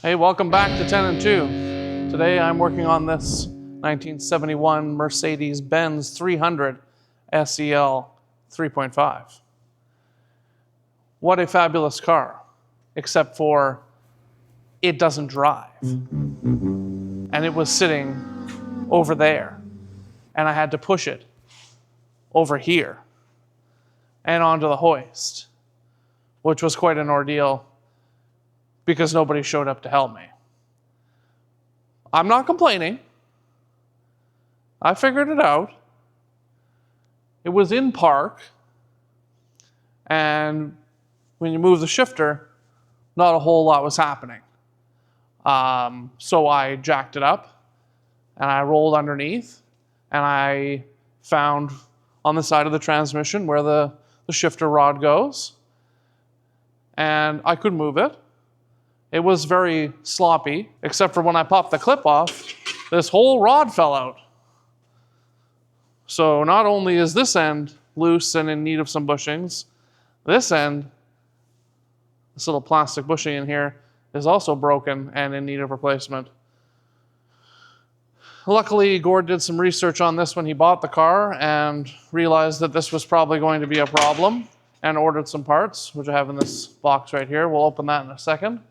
Hey, welcome back to 10 and 2. Today I'm working on this 1971 Mercedes-Benz 300 SEL 3.5. What a fabulous car, except for it doesn't drive. And it was sitting over there, and I had to push it over here and onto the hoist, which was quite an ordeal because nobody showed up to help me. I'm not complaining. I figured it out. It was in park, and when you move the shifter, not a whole lot was happening. So I jacked it up, and I rolled underneath, and I found on the side of the transmission where the shifter rod goes, and I could move it. It was very sloppy, except for when I popped the clip off, this whole rod fell out. So not only is this end loose and in need of some bushings, this end, this little plastic bushing in here, is also broken and in need of replacement. Luckily, Gord did some research on this when he bought the car and realized that this was probably going to be a problem and ordered some parts, which I have in this box right here. We'll open that in a second.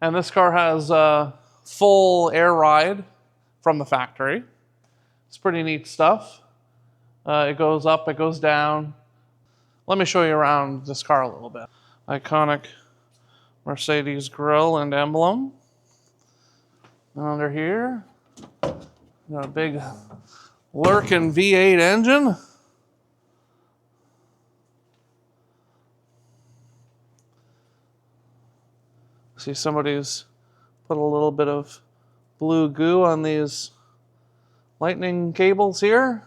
And this car has a full air ride from the factory. It's pretty neat stuff. It goes up, it goes down. Let me show you around this car a little bit. Iconic Mercedes grille and emblem. And under here, got a big lurking V8 engine. See, somebody's put a little bit of blue goo on these lightning cables here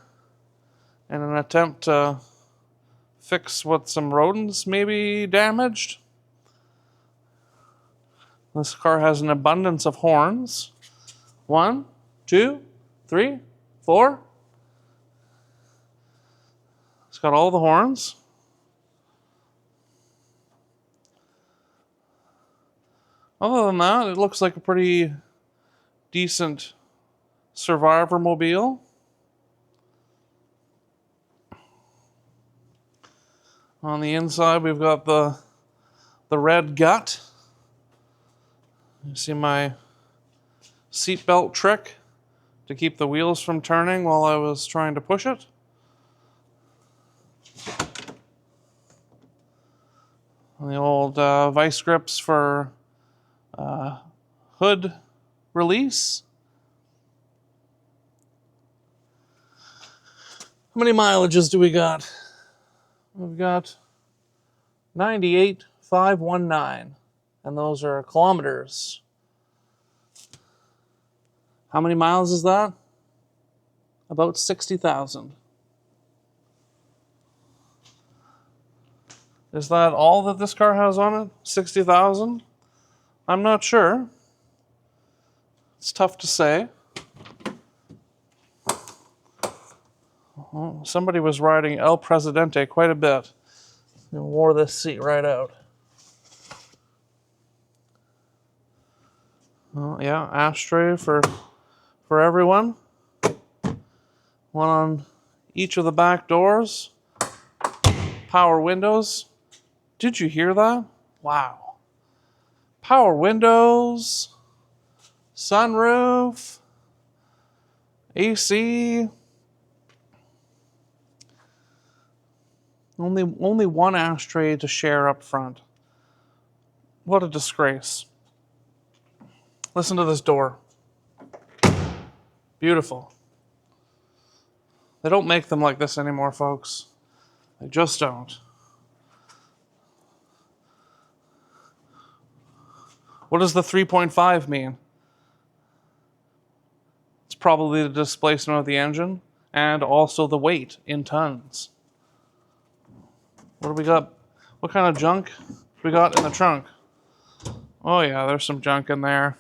in an attempt to fix what some rodents may be damaged. This car has an abundance of horns. 1, 2, 3, 4. It's got all the horns. Other than that, it looks like a pretty decent survivor mobile. On the inside, we've got the red gut. You see my seatbelt trick to keep the wheels from turning while I was trying to push it. And the old vice grips for hood release. How many mileages do we got? We've got 98,519, and those are kilometers. How many miles is that? About 60,000. Is that all that this car has on it? 60,000? I'm not sure. It's tough to say. Well, somebody was riding El Presidente quite a bit and wore this seat right out. Oh, yeah, ashtray for everyone. One on each of the back doors. Power windows. Did you hear that? Wow. Power windows, sunroof, AC. Only one ashtray to share up front. What a disgrace. Listen to this door. Beautiful. They don't make them like this anymore, folks. They just don't. What does the 3.5 mean? It's probably the displacement of the engine and also the weight in tons. What do we got? What kind of junk we got in the trunk? Oh yeah, there's some junk in there.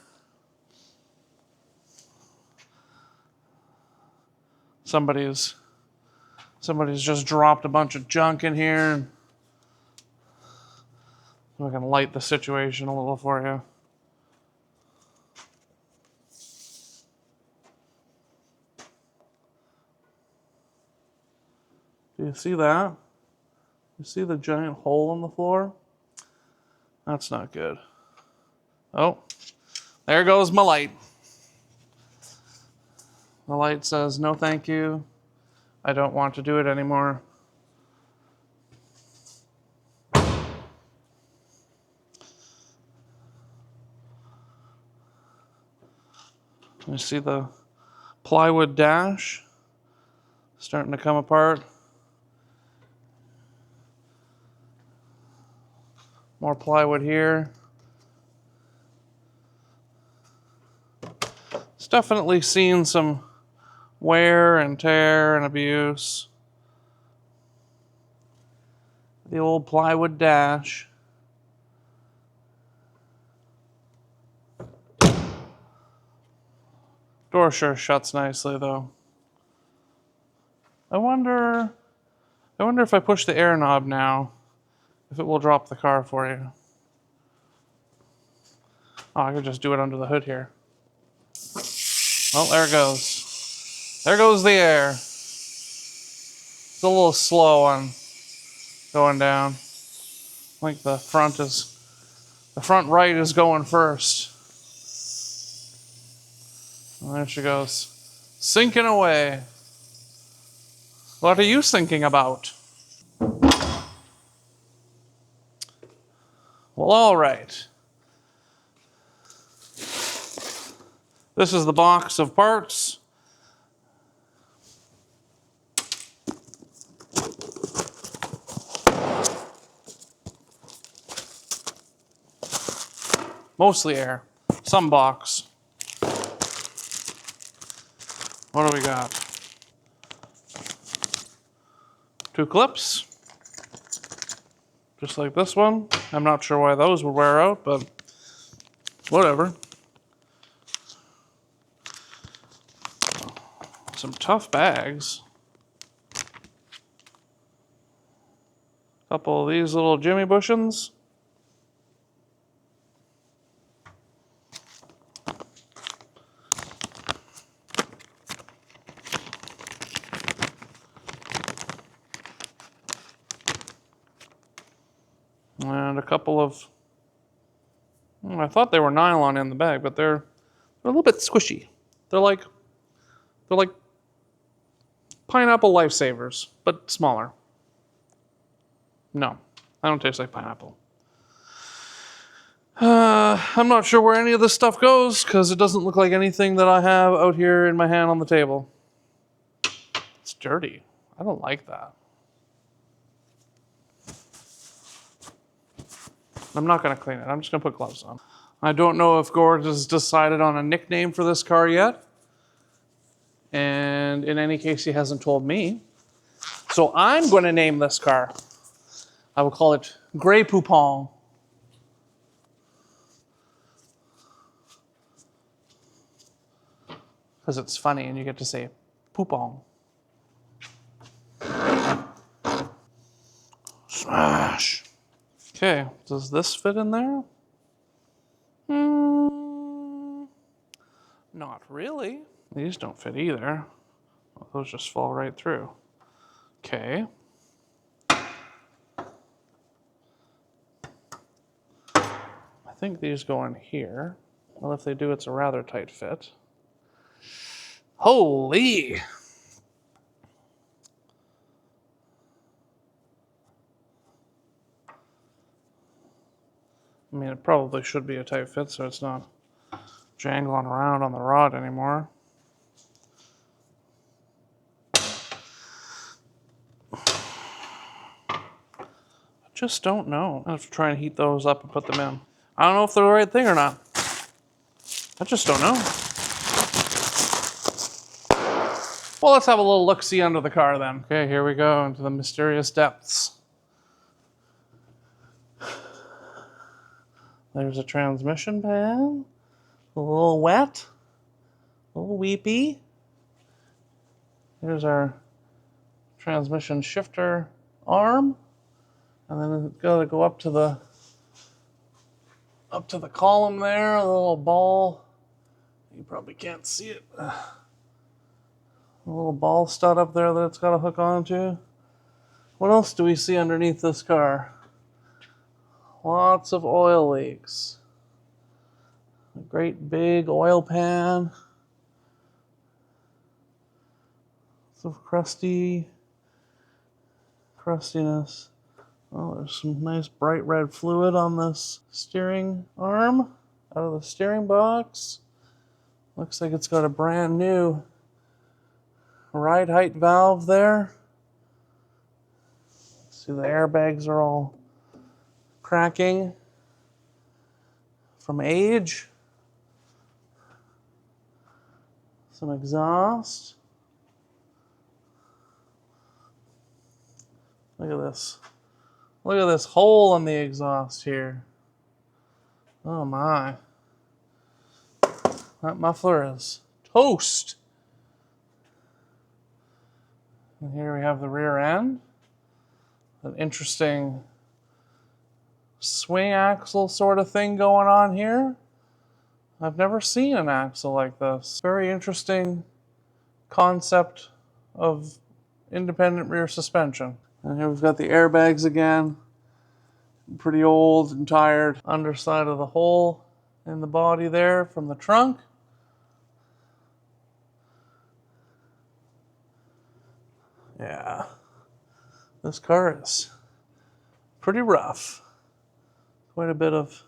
Somebody's just dropped a bunch of junk in here. I can light the situation a little for you. You see that? You see the giant hole in the floor? That's not good. Oh, there goes my light. The light says, no thank you. I don't want to do it anymore. You see the plywood dash starting to come apart. More plywood here. It's definitely seen some wear and tear and abuse. The old plywood dash. Door sure shuts nicely though. I wonder if I push the air knob now, if it will drop the car for you. Oh, I could just do it under the hood here. Oh, there it goes. There goes the air. It's a little slow on going down. I think the front right is going first. And there she goes, sinking away. What are you thinking about? Well, all right. This is the box of parts. Mostly air, some box. What do we got? 2 clips, just like this one. I'm not sure why those would wear out, but whatever. Some tough bags. Couple of these little Jimmy bushings. And a couple of, I thought they were nylon in the bag, but they're a little bit squishy. They're like pineapple lifesavers, but smaller. No, I don't taste like pineapple. I'm not sure where any of this stuff goes because it doesn't look like anything that I have out here in my hand on the table. It's dirty. I don't like that. I'm not going to clean it. I'm just going to put gloves on. I don't know if Gord has decided on a nickname for this car yet. And in any case, he hasn't told me. So I'm going to name this car. I will call it Grey Poupon. Because it's funny and you get to say Poupon. Smash. Okay, does this fit in there? Not really. These don't fit either. Well, those just fall right through. Okay. I think these go in here. Well, if they do, it's a rather tight fit. Holy! I mean, it probably should be a tight fit so it's not jangling around on the rod anymore. I just don't know. I have to try and heat those up and put them in. I don't know if they're the right thing or not. I just don't know. Well, let's have a little look-see under the car then. Okay, here we go into the mysterious depths. There's a transmission pan. A little wet. A little weepy. Here's our transmission shifter arm. And then it's got to go up to the column there, a little ball. You probably can't see it. A little ball stud up there that it's got to hook onto. What else do we see underneath this car? Lots of oil leaks. A great big oil pan. Some crustiness. Oh, there's some nice bright red fluid on this steering arm out of the steering box. Looks like it's got a brand new ride height valve there. See, the airbags are all cracking from age. Some exhaust. Look at this. Look at this hole in the exhaust here. Oh my. That muffler is toast. And here we have the rear end. An interesting swing axle sort of thing going on here. I've never seen an axle like this. Very interesting concept of independent rear suspension. And here we've got the airbags again. Pretty old and tired. Underside of the hole in the body there from the trunk. Yeah. This car is pretty rough. Quite a bit of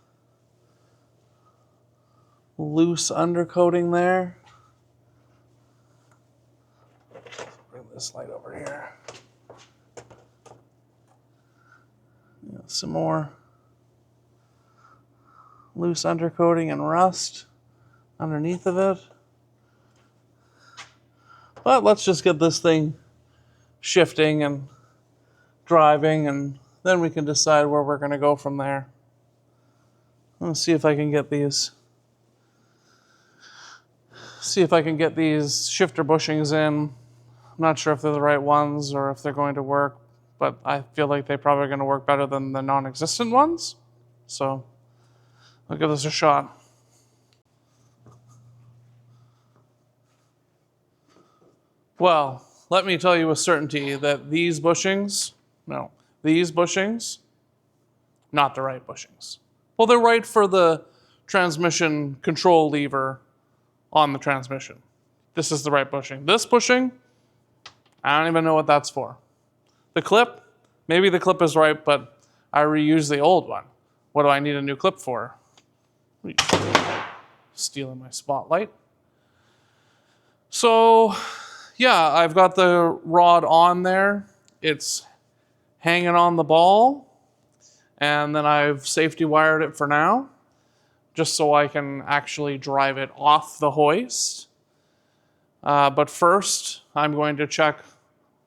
loose undercoating there. Bring this light over here. Yeah, some more loose undercoating and rust underneath of it. But let's just get this thing shifting and driving, and then we can decide where we're going to go from there. Let's see if I can get these. See if I can get these shifter bushings in. I'm not sure if they're the right ones or if they're going to work, but I feel like they're probably going to work better than the non-existent ones. So I'll give this a shot. Well, let me tell you with certainty that these bushings, not the right bushings. Well, they're right for the transmission control lever on the transmission. This is the right bushing. This bushing, I don't even know what that's for. The clip, maybe the clip is right, but I reused the old one. What do I need a new clip for? Stealing my spotlight. So, yeah, I've got the rod on there. It's hanging on the ball. And then I've safety wired it for now, just so I can actually drive it off the hoist. But first, I'm going to check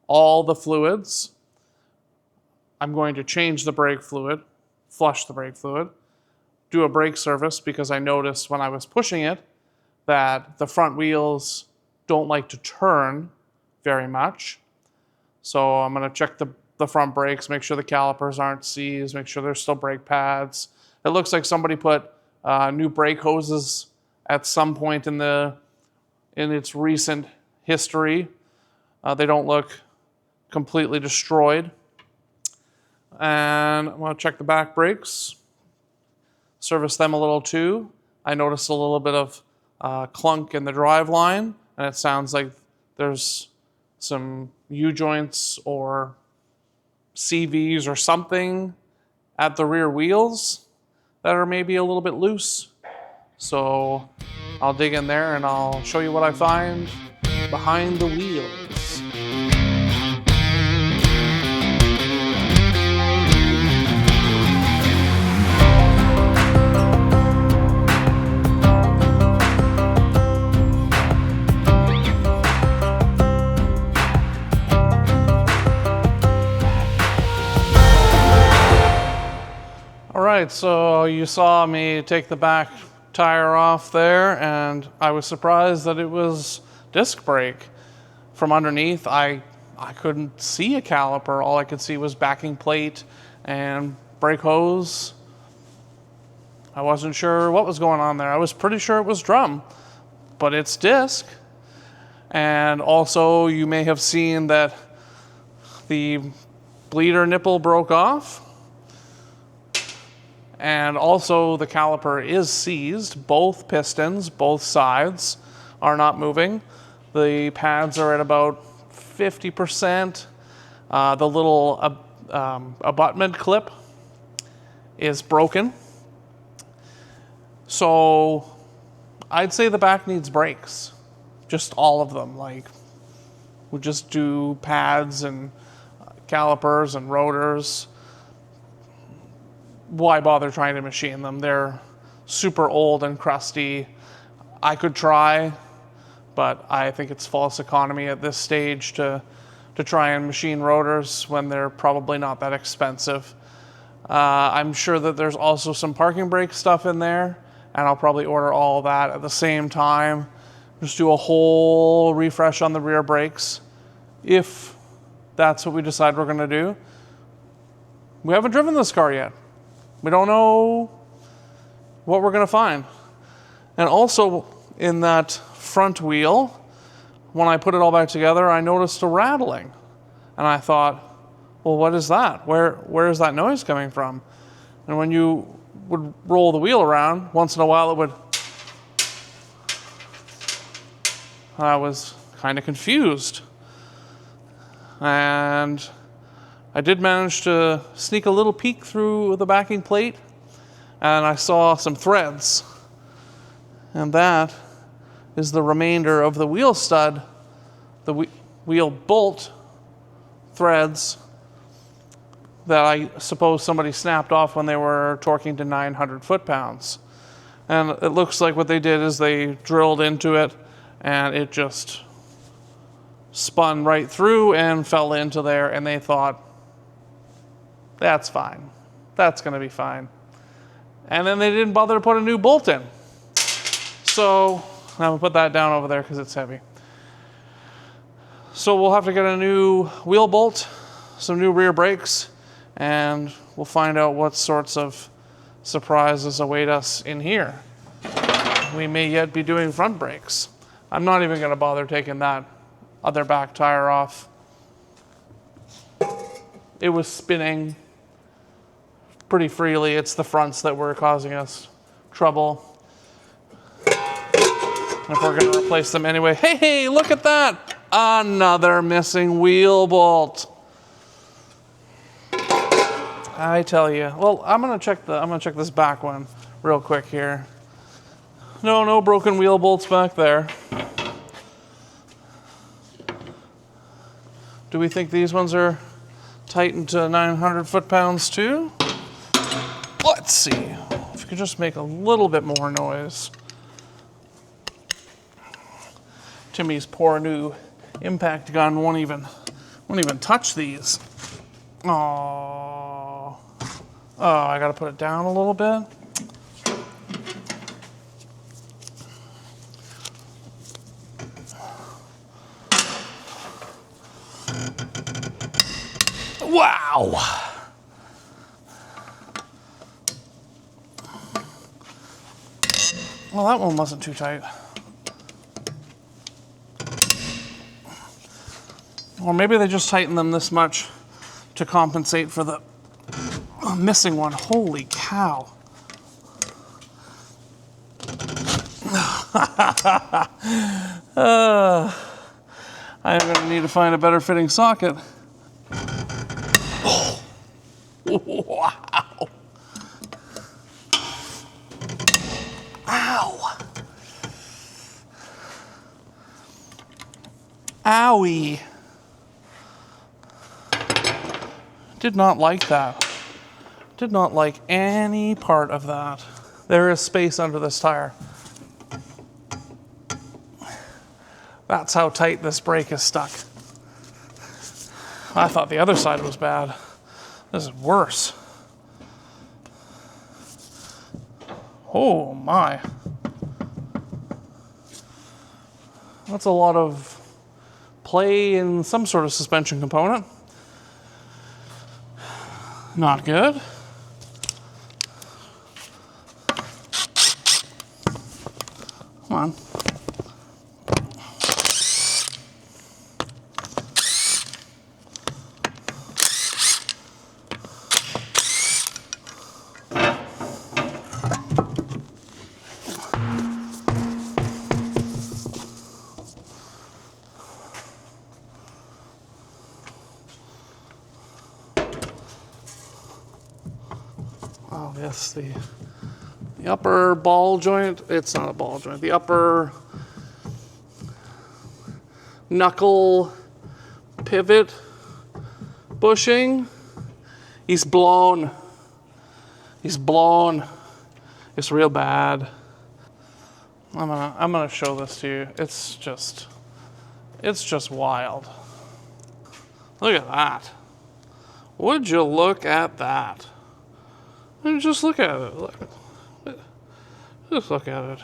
all the fluids. I'm going to change the brake fluid, flush the brake fluid, do a brake service because I noticed when I was pushing it that the front wheels don't like to turn very much. So I'm going to check the front brakes, make sure the calipers aren't seized, make sure there's still brake pads. It looks like somebody put new brake hoses at some point in its recent history. They don't look completely destroyed. And I'm going to check the back brakes, service them a little too. I noticed a little bit of clunk in the drive line, and it sounds like there's some U-joints or CVs or something at the rear wheels that are maybe a little bit loose. So I'll dig in there and I'll show you what I find behind the wheels. Alright, so you saw me take the back tire off there, and I was surprised that it was disc brake. From underneath, I couldn't see a caliper. All I could see was backing plate and brake hose. I wasn't sure what was going on there. I was pretty sure it was drum, but it's disc. And also, you may have seen that the bleeder nipple broke off. And also the caliper is seized. Both pistons, both sides are not moving. The pads are at about 50%. The little abutment clip is broken. So I'd say the back needs brakes. Just all of them. Like, we'll just do pads and calipers and rotors. Why bother trying to machine them? They're super old and crusty. I could try, but I think it's false economy at this stage to try and machine rotors when they're probably not that expensive. I'm sure that there's also some parking brake stuff in there, and I'll probably order all that at the same time. Just do a whole refresh on the rear brakes, if that's what we decide we're gonna do. We haven't driven this car yet. We don't know what we're gonna find. And also in that front wheel, when I put it all back together, I noticed a rattling. And I thought, well, what is that? Where is that noise coming from? And when you would roll the wheel around, once in a while it would. I was kind of confused. And I did manage to sneak a little peek through the backing plate, and I saw some threads. And that is the remainder of the wheel stud, the wheel bolt threads that I suppose somebody snapped off when they were torquing to 900 foot-pounds. And it looks like what they did is they drilled into it, and it just spun right through and fell into there, and they thought, that's fine. That's gonna be fine. And then they didn't bother to put a new bolt in. So I'm gonna put that down over there because it's heavy. So we'll have to get a new wheel bolt, some new rear brakes, and we'll find out what sorts of surprises await us in here. We may yet be doing front brakes. I'm not even gonna bother taking that other back tire off. It was spinning pretty freely. It's the fronts that were causing us trouble. And if we're gonna replace them anyway, hey, look at that! Another missing wheel bolt. I tell you. Well, I'm gonna check this back one real quick here. No broken wheel bolts back there. Do we think these ones are tightened to 900 foot-pounds too? Let's see. If you could just make a little bit more noise. Timmy's poor new impact gun won't even touch these. Oh, I gotta put it down a little bit. Wow. Well, that one wasn't too tight. Or maybe they just tightened them this much to compensate for the missing one. Holy cow. I'm going to need to find a better fitting socket. Oh. Wow. Ow. Owie. Did not like that. Did not like any part of that. There is space under this tire. That's how tight this brake is stuck. I thought the other side was bad. This is worse. Oh my. That's a lot of play in some sort of suspension component. Not good. Come on. guess the upper ball joint, it's not a ball joint, the upper knuckle pivot bushing, he's blown. He's blown. It's real bad. I'm gonna show this to you. It's just wild. Look at that. Would you look at that? Just look at it. Just look at it.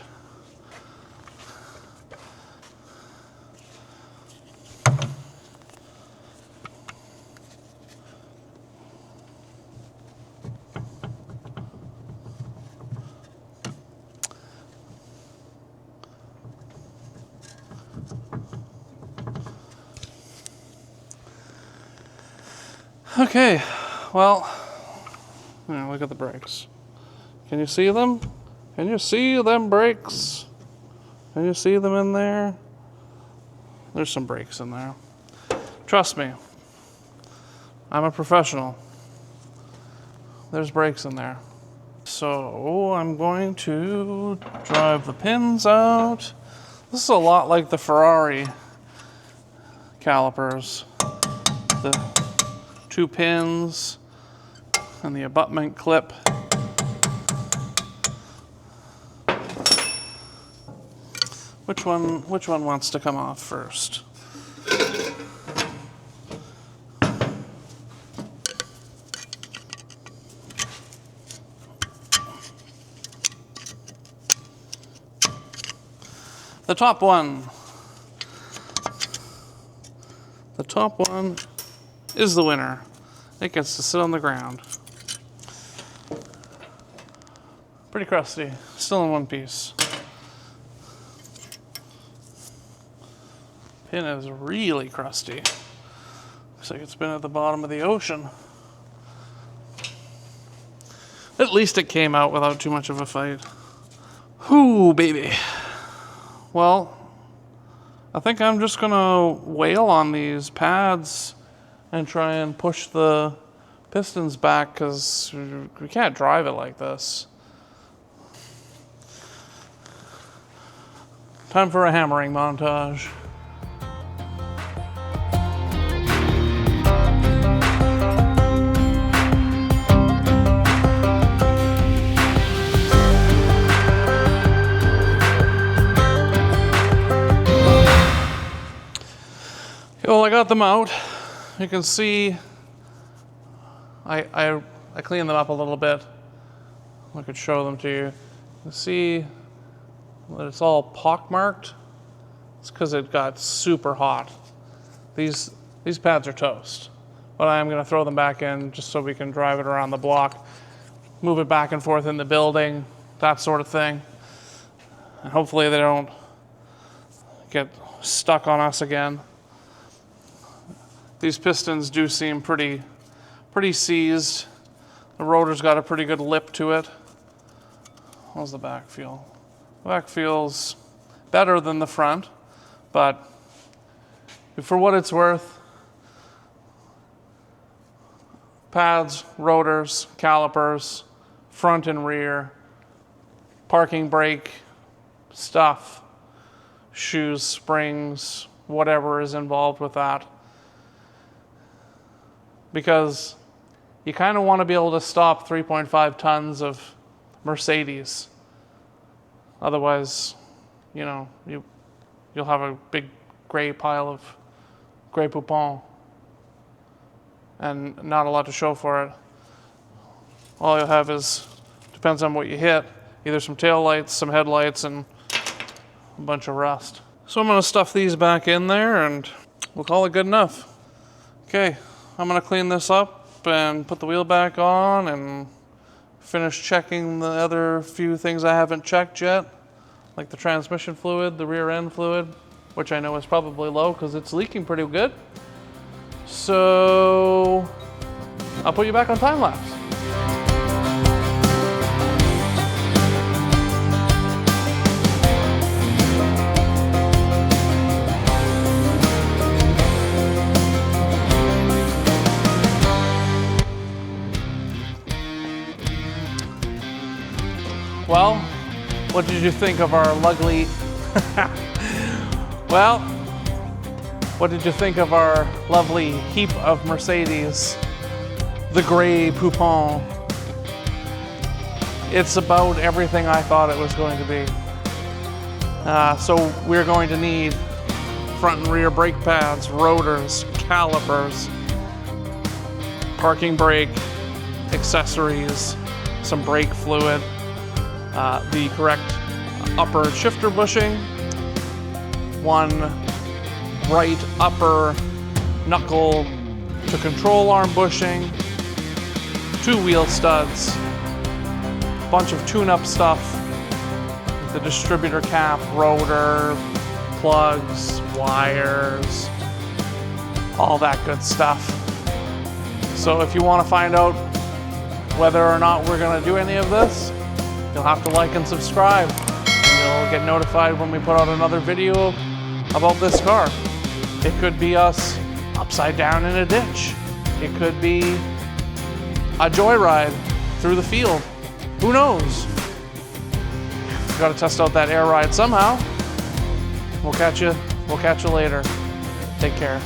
Okay, well, look at the brakes. Can you see them? Can you see them brakes? Can you see them in there? There's some brakes in there. Trust me, I'm a professional. There's brakes in there. So I'm going to drive the pins out. This is a lot like the Ferrari calipers. The 2 pins and the abutment clip. Which one wants to come off first? The top one. The top one is the winner. It gets to sit on the ground. Pretty crusty, still in one piece. Pin is really crusty. Looks like it's been at the bottom of the ocean. At least it came out without too much of a fight. Whoo, baby. Well, I think I'm just gonna wail on these pads and try and push the pistons back because we can't drive it like this. Time for a hammering montage. Well, I got them out. You can see I cleaned them up a little bit. I could show them to you. You can see that it's all pockmarked. It's because it got super hot. These pads are toast. But I am going to throw them back in just so we can drive it around the block, move it back and forth in the building, that sort of thing. And hopefully they don't get stuck on us again. These pistons do seem pretty seized. The rotor's got a pretty good lip to it. How's the back feel? The back feels better than the front, but for what it's worth, pads, rotors, calipers, front and rear, parking brake, stuff, shoes, springs, whatever is involved with that. Because you kind of want to be able to stop 3.5 tons of Mercedes. Otherwise, you'll have a big gray pile of gray poupon and not a lot to show for it. All you'll have is, depends on what you hit, either some tail lights, some headlights, and a bunch of rust. So I'm going to stuff these back in there and we'll call it good enough. Okay. I'm going to clean this up and put the wheel back on and finish checking the other few things I haven't checked yet, like the transmission fluid, the rear end fluid, which I know is probably low because it's leaking pretty good. So I'll put you back on time lapse. What did you think of our lovely... Well, what did you think of our lovely heap of Mercedes? The gray Poupon. It's about everything I thought it was going to be. So we're going to need front and rear brake pads, rotors, calipers, parking brake, accessories, some brake fluid, the correct upper shifter bushing, one right upper knuckle to control arm bushing, 2 wheel studs, bunch of tune-up stuff, the distributor cap, rotor, plugs, wires, all that good stuff. So if you want to find out whether or not we're going to do any of this, you'll have to like and subscribe. And you'll get notified when we put out another video about this car. It could be us upside down in a ditch. It could be a joyride through the field. Who knows? We've got to test out that air ride somehow. We'll catch you later. Take care.